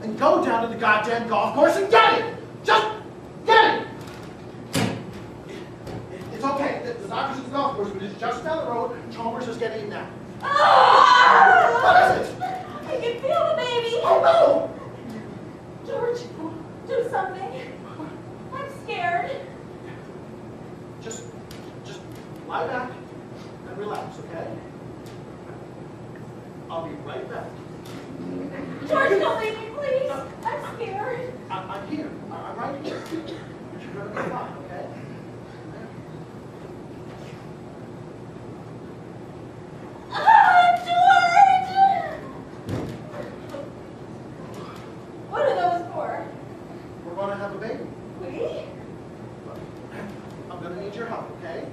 and go down to the goddamn golf course and get it! Just get it! It's okay. The doctor's at the golf course, but it's just down the road. Chalmers is getting it now. What is it? I can feel the baby. Oh no! George, do something. I'm scared. Just lie back and relax, okay? I'll be right back. George, don't leave me, please. I'm scared. I'm here. I'm right here. You're gonna be fine, okay? George! What are those for? We're gonna have a baby. We? I'm gonna need your help, okay?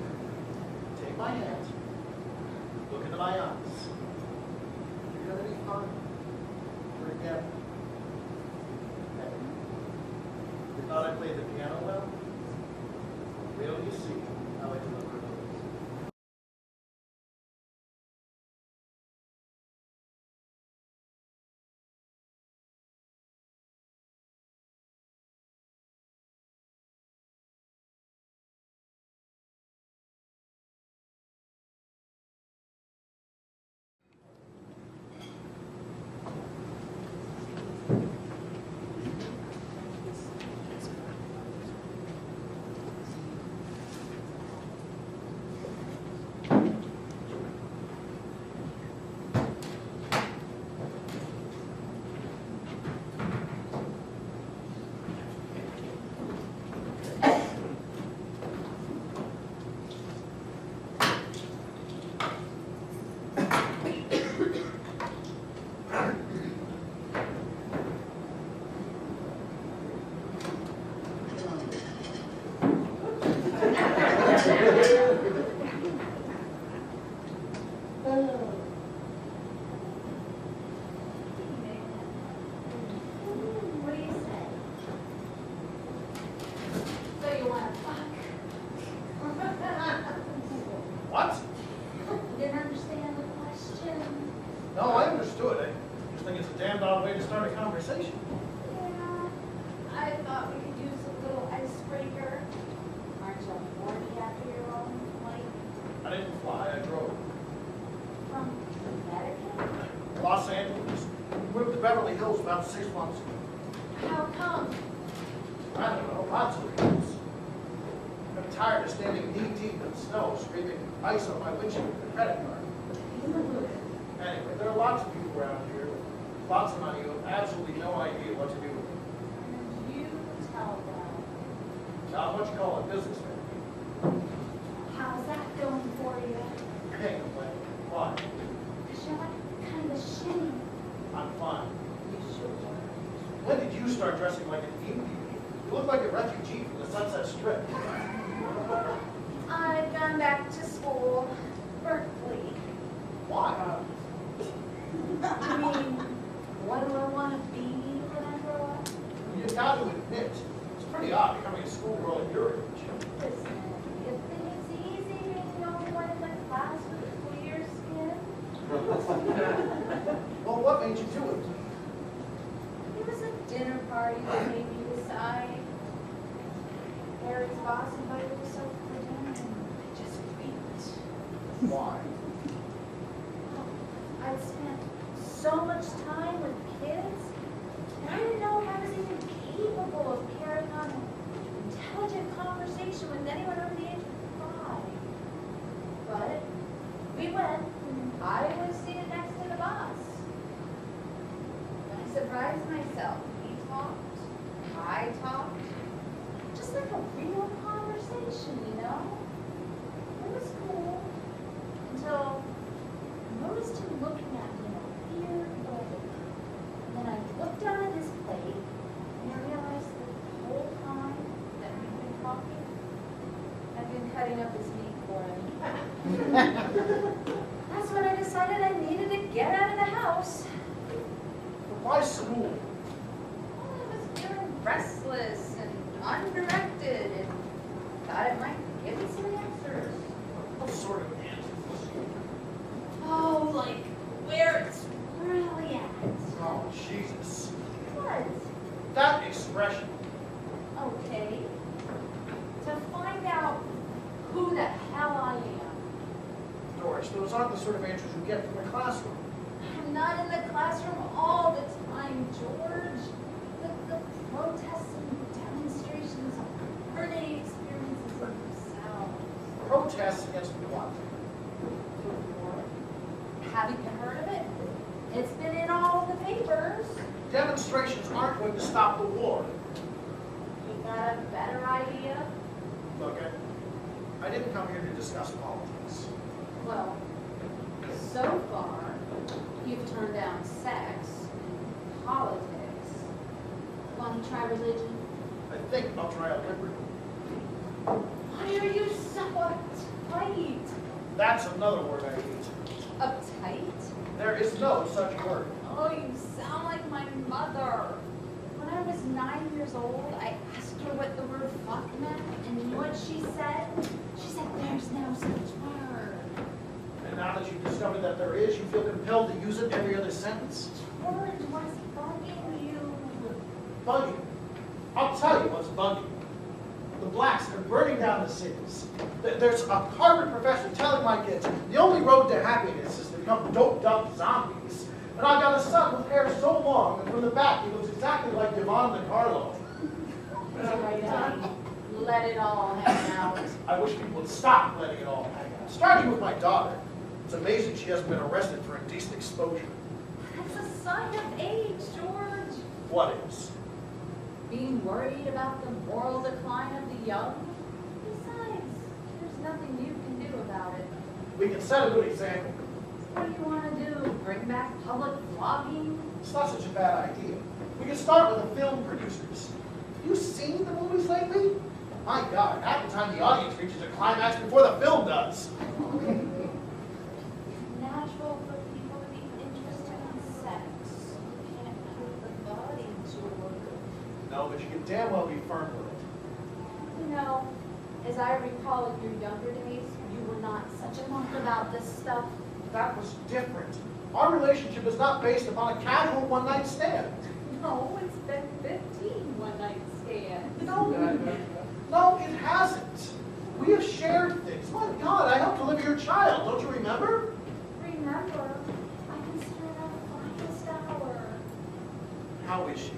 Take my hand. Look into my eyes. You're gonna be fine. We're together. Okay? You thought I played the piano well? Wait till you see how I deliver it. About 6 months ago. How come? I don't know, lots of reasons. I'm tired of standing knee-deep in snow, screaming ice on my windshield with a credit card. Anyway, there are lots of people around here with lots of money who have absolutely no idea what to do with it. And you tell them. Not what you call a businessman. How's that going for you? Can't complain. Why? Because you're like kind of shitty. I'm fine. When did you start dressing like an Indian? You look like a refugee from the Sunset Strip. I've gone back to school, Berkeley. Why? I mean, what do I want to be when I grow up? You've got to admit, it's pretty odd becoming a schoolgirl at your age. Listen, you think it's easy being the only one in the class with a clear skin? Well, what made you do it? It was a dinner party that made me decide. Harry's boss invited us over for dinner, and I just reeked. Why? I'd spent so much time with kids, and I didn't know I was even capable of carrying on an intelligent conversation with anyone over the age of 5. But we went, and I was seated next to the boss. I surprised myself. He talked, I talked, just like a real conversation, you know? It was cool until I noticed him looking at me in a weird way. And then I looked down at his plate, and I realized that the whole time that we've been talking, I've been cutting up his meat for him. That's when I decided I needed to get out of the house. Why school? Well, I was feeling restless and undirected, and thought it might give me some answers. What sort of answers? Oh, like where it's really at. Oh, Jesus. What? expression. Okay. To find out who the hell I am. Doris, those aren't the sort of answers you get from the classroom. I'm not in the classroom all the time, George. The protests and demonstrations are learning experiences in themselves. Protests against what? The war. Haven't you heard of it? It's been in all the papers. Demonstrations aren't going to stop the war. You got a better idea? Look, I didn't come here to discuss politics. Well, so far, you've turned down sex, politics. Want to try religion? I think I'll try out liberty. Why are you so uptight? That's another word I hate. Uptight? There is no such word. Oh, you sound like my mother. When I was 9 years old, I asked her what the word fuck meant, and you know what she said? She said, there's no such word. And now that you've discovered that there is, you feel compelled to use it every other sentence? George, what's bugging you? Bugging. I'll tell you what's bugging. The blacks are burning down the cities. There's a Harvard professor telling my kids the only road to happiness is to become doped up zombies. And I got a son with hair so long that from the back he looks exactly like Yvonne DiCarlo. All right, honey. Let it all hang out. I wish people would stop letting it all hang out. Starting with my daughter. It's amazing she hasn't been arrested for indecent exposure. That's a sign of age, George. What is? Being worried about the moral decline of the young? Besides, there's nothing you can do about it. We can set a good example. What do you want to do? Bring back public flogging? It's not such a bad idea. We can start with the film producers. Have you seen the movies lately? My God, half the time the audience reaches a climax before the film does. Natural for people to be interested in sex. You can't hurt the body, George. No, but you can damn well be firm with it. You know, as I recall in your younger days, you were not such a monk about this stuff. That was different. Our relationship is not based upon a casual one-night stand. No, it's been 15 one-night stands. No, it hasn't. We have shared things. My God, I helped deliver your child. Don't you remember? Remember, I consider that a finest hour. How is she?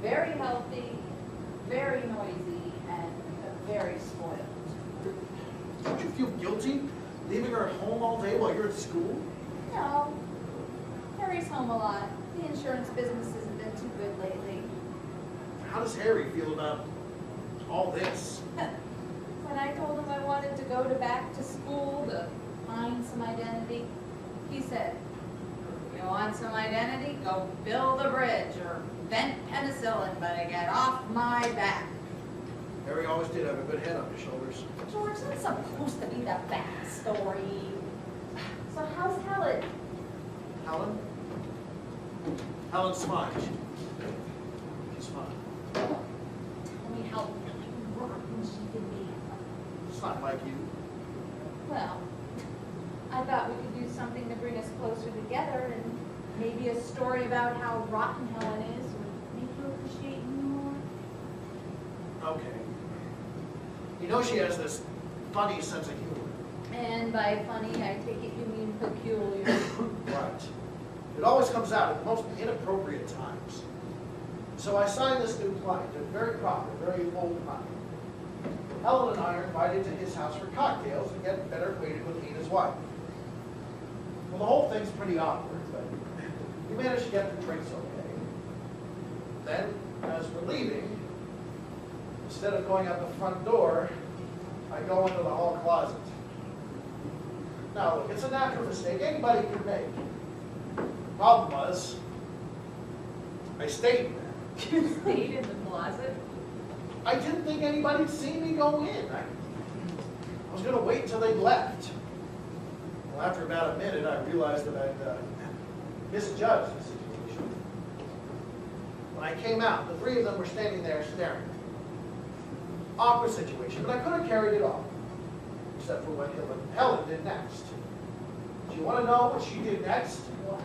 Very healthy, very noisy, and very spoiled. Don't you feel guilty leaving her at home all day while you're at school? No, Harry's home a lot. The insurance business hasn't been too good lately. How does Harry feel about all this? When I told him I wanted to go back to school to find some identity, he said, "You want some identity? Go build a bridge or vent penicillin, but get off my back." Harry always did have a good head on his shoulders. George, that's supposed to be the backstory. So how's Helen? Helen? Helen's fine. She's fine. Tell me how rotten she can be. It's not like you. Well, I thought we could do something to bring us closer together, and maybe a story about how rotten Helen is would make you appreciate me more. Okay. You know she has this funny sense of humor. And by funny, I take it you mean peculiar. Right. It always comes out at the most inappropriate times. So I signed this new client, a very proper, very old client. Helen and I are invited to his house for cocktails and get better acquainted with he and his wife. Well, the whole thing's pretty awkward, but we managed to get the drinks okay. Then, as we're leaving, instead of going out the front door, I go into the hall closet. Now look, it's a natural mistake anybody can make. Problem was, I stayed there. You stayed in the closet? I didn't think anybody'd see me go in. I was going to wait until they left. Well, after about a minute, I realized that I'd misjudged the situation. When I came out, the three of them were standing there staring. Awkward situation, but I could have carried it off, except for what Helen did next. Do you want to know what she did next? What?